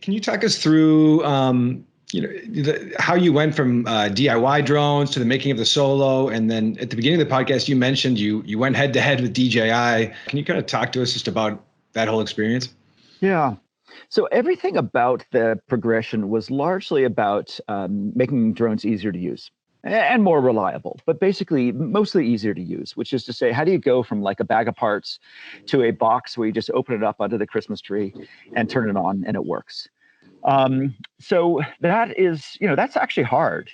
Can you talk us through, how you went from DIY drones to the making of the Solo, and then at the beginning of the podcast, you mentioned you went head to head with DJI. Can you kind of talk to us just about that whole experience? Yeah. So everything about the progression was largely about making drones easier to use and more reliable, but basically mostly easier to use, which is to say, how do you go from like a bag of parts to a box where you just open it up under the Christmas tree and turn it on and it works? So that is, that's actually hard.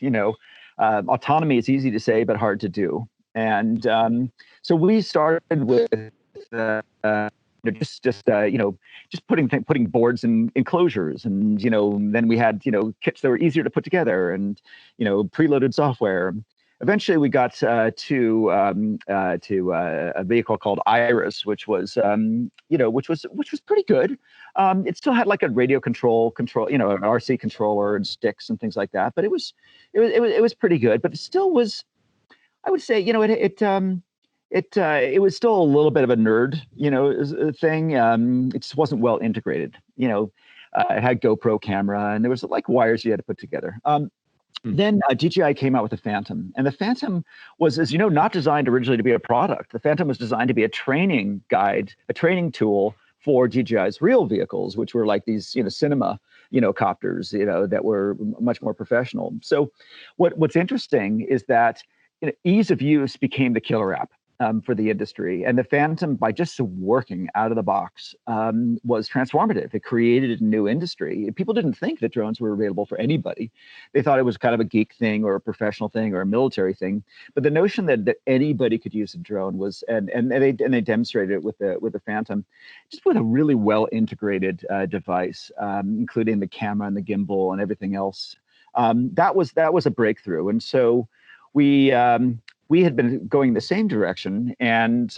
Autonomy is easy to say, but hard to do. And so we started with just putting boards in enclosures, and then we had kits that were easier to put together, and preloaded software. Eventually, we got to a vehicle called Iris, which was pretty good. It still had like a radio control, an RC controller and sticks and things like that. But it was pretty good. But it still was, I would say, it was still a little bit of a nerd, thing. It just wasn't well integrated. It had GoPro camera, and there was like wires you had to put together. Then DJI came out with the Phantom, and the Phantom was, as you know, not designed originally to be a product. The Phantom was designed to be a training guide, a training tool for DJI's real vehicles, which were like these, cinema, copters, that were much more professional. So what's interesting is that ease of use became the killer app for the industry. And the Phantom, by just working out of the box, was transformative. It created a new industry. People didn't think that drones were available for anybody. They thought it was kind of a geek thing or a professional thing or a military thing. But the notion that anybody could use a drone was, and they demonstrated it with the Phantom, just with a really well integrated device, including the camera and the gimbal and everything else. That was a breakthrough. And so we had been going the same direction, and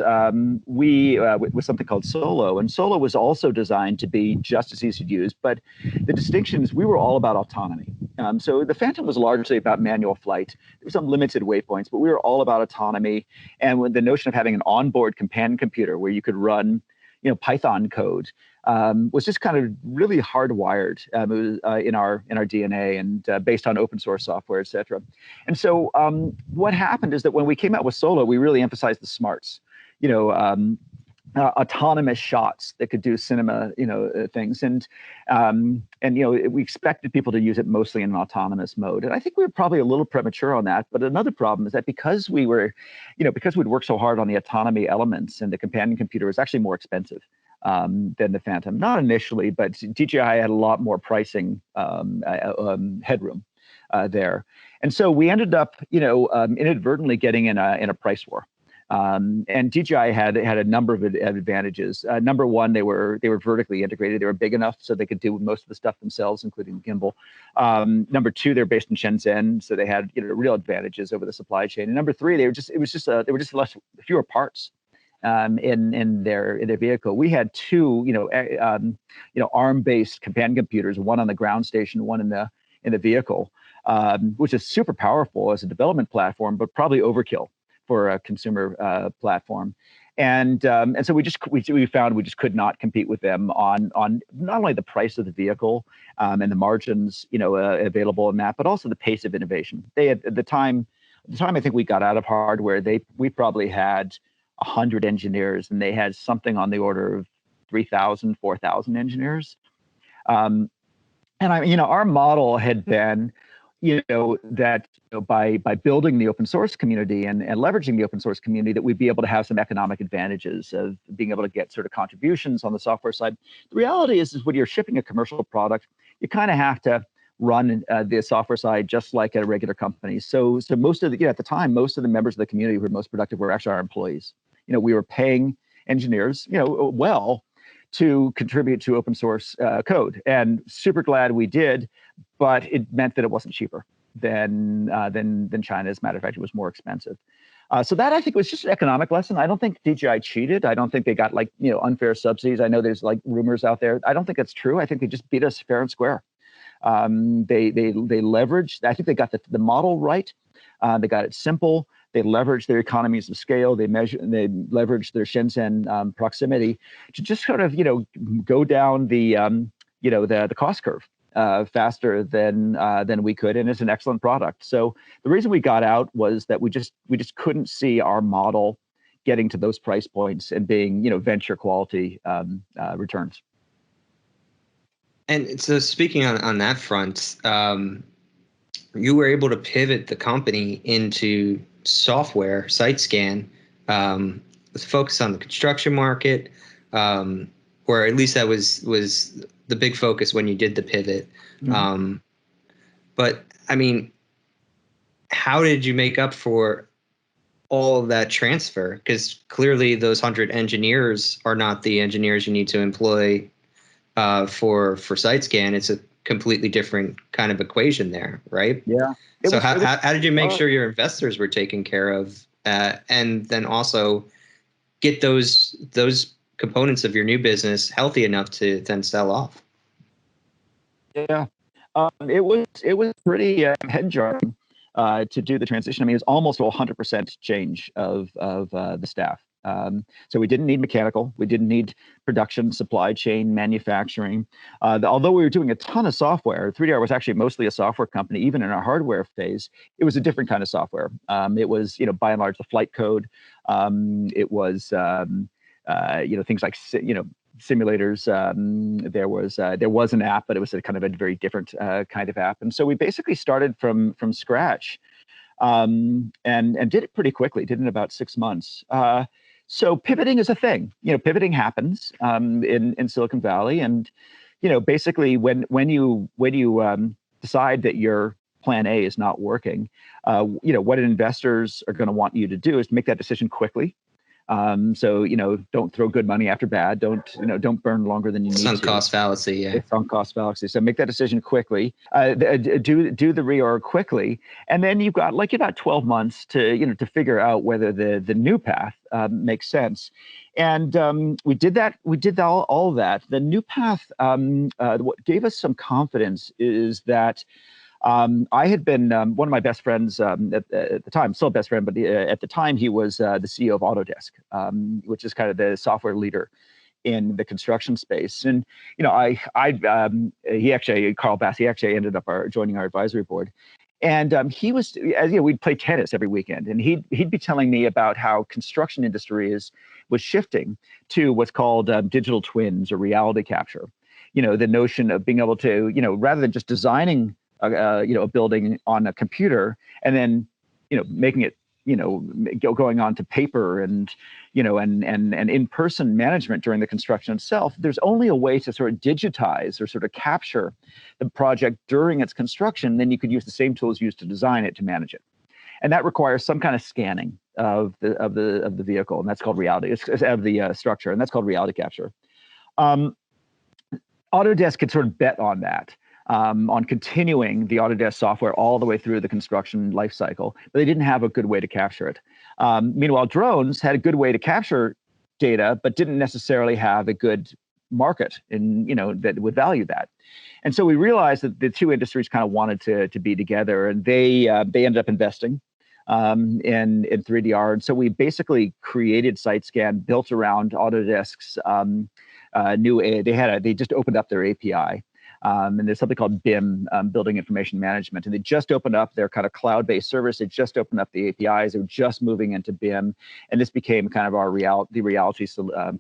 with something called Solo. And Solo was also designed to be just as easy to use, but the distinction is we were all about autonomy. So the Phantom was largely about manual flight. There were some limited waypoints, but we were all about autonomy. And with the notion of having an onboard companion computer where you could run Python code was just kind of really hardwired in our DNA, and based on open source software, et cetera. And so what happened is that when we came out with Solo, we really emphasized the smarts, autonomous shots that could do cinema, things. And we expected people to use it mostly in an autonomous mode. And I think we were probably a little premature on that. But another problem is that because we'd worked so hard on the autonomy elements, and the companion computer was actually more expensive than the Phantom. Not initially, but DJI had a lot more pricing headroom there. And so we ended up, inadvertently getting in a price war. And DJI had a number of advantages. Number one, they were vertically integrated. They were big enough so they could do most of the stuff themselves, including the gimbal. Number two, they're based in Shenzhen, so they had real advantages over the supply chain. And number three, there were just fewer parts in their vehicle. We had two ARM-based companion computers, one on the ground station, one in the vehicle, which is super powerful as a development platform, but probably overkill for a consumer platform. And so we found we just could not compete with them on not only the price of the vehicle and the margins available in that, but also the pace of innovation. They had at the time I think we got out of hardware, we probably had 100 engineers, and they had something on the order of 3,000, 4,000 engineers. And our model had been that by building the open source community and leveraging the open source community, that we'd be able to have some economic advantages of being able to get sort of contributions on the software side. The reality is when you're shipping a commercial product, you kind of have to run the software side just like at a regular company. So most of at the time, most of the members of the community who were most productive were actually our employees. We were paying engineers, well, to contribute to open source code, and super glad we did. But it meant that it wasn't cheaper than China. As a matter of fact, it was more expensive. So that, I think, was just an economic lesson. I don't think DJI cheated. I don't think they got unfair subsidies. I know there's rumors out there. I don't think that's true. I think they just beat us fair and square. They leveraged. I think they got the model right. They got it simple. They leveraged their economies of scale. They leveraged their Shenzhen proximity to just sort of go down the the cost curve faster than we could, and it's an excellent product. So the reason we got out was that we just couldn't see our model getting to those price points and being venture quality returns. And so speaking on that front, you were able to pivot the company into software, site scan, with focus on the construction market, or at least that was the big focus when you did the pivot. Mm-hmm. But I mean, how did you make up for all of that transfer? Because clearly those 100 engineers are not the engineers you need to employ for site scan. It's a completely different kind of equation there, right? Yeah. So how did you make sure your investors were taken care of, and then also get those components of your new business healthy enough to then sell off? Yeah, it was pretty head jarring to do the transition. I mean, it was almost a 100% change of the staff. So we didn't need mechanical, we didn't need production, supply chain, manufacturing. Although we were doing a ton of software, 3DR was actually mostly a software company. Even in our hardware phase, it was a different kind of software. It was, by and large, the flight code. It was, things like, simulators. There was an app, but it was a kind of a very different kind of app. And so we basically started from scratch, and did it pretty quickly. Did it in about 6 months. So pivoting is a thing. Pivoting happens in Silicon Valley, and basically when you decide that your plan A is not working, what investors are going to want you to do is to make that decision quickly. So don't throw good money after bad. Don't burn longer than you need to. Sunk cost fallacy, yeah. It's sunk cost fallacy. So make that decision quickly. Do the reorg quickly, and then you've got 12 months to figure out whether the new path makes sense. And we did that. We did all of that. The new path. What gave us some confidence is that. I had been one of my best friends at the time, still a best friend, but at the time he was the CEO of Autodesk, which is kind of the software leader in the construction space. And Carl Bass, he actually ended up joining our advisory board. And he was, we'd play tennis every weekend, and he'd be telling me about how construction industry was shifting to what's called digital twins or reality capture. The notion of being able to, rather than just designing a building on a computer and then, making it, going on to paper and in-person management during the construction itself, there's only a way to sort of digitize or sort of capture the project during its construction. Then you could use the same tools used to design it to manage it. And that requires some kind of scanning of the vehicle. And that's called reality, of the structure. And that's called reality capture. Autodesk could sort of bet on that. On continuing the Autodesk software all the way through the construction life cycle, but they didn't have a good way to capture it. Meanwhile, drones had a good way to capture data, but didn't necessarily have a good market that would value that. And so we realized that the two industries kind of wanted to be together, and they ended up investing in 3DR. And so we basically created SiteScan built around Autodesk's they just opened up their API. And there's something called BIM, Building Information Management. And they just opened up their kind of cloud-based service. They just opened up the APIs. They were just moving into BIM. And this became kind of our reality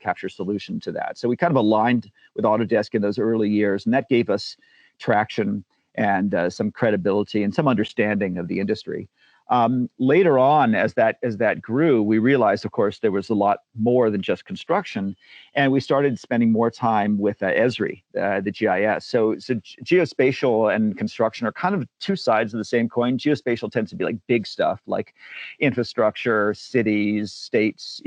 capture solution to that. So we kind of aligned with Autodesk in those early years. And that gave us traction and some credibility and some understanding of the industry. Later on, as that grew, we realized, of course, there was a lot more than just construction, and we started spending more time with Esri, the GIS. So geospatial and construction are kind of two sides of the same coin. Geospatial tends to be like big stuff, like infrastructure, cities, states,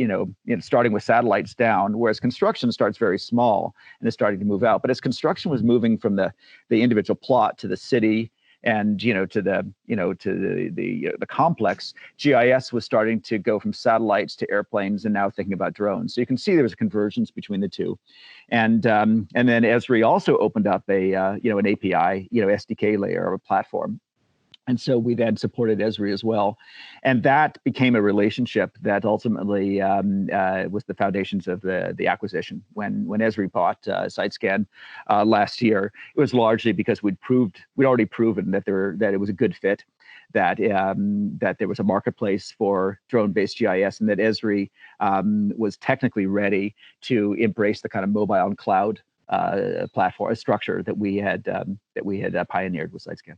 starting with satellites down, whereas construction starts very small and is starting to move out. But as construction was moving from the individual plot to the city, and to the complex, GIS was starting to go from satellites to airplanes, and now thinking about drones. So you can see there was a convergence between the two, and then Esri also opened up an API, SDK layer of a platform. And so we then supported Esri as well. And that became a relationship that ultimately was the foundations of the acquisition. When Esri bought SiteScan last year, it was largely because we'd already proven that it was a good fit, that there was a marketplace for drone-based GIS, and that Esri was technically ready to embrace the kind of mobile and cloud platform structure that we had pioneered with SiteScan.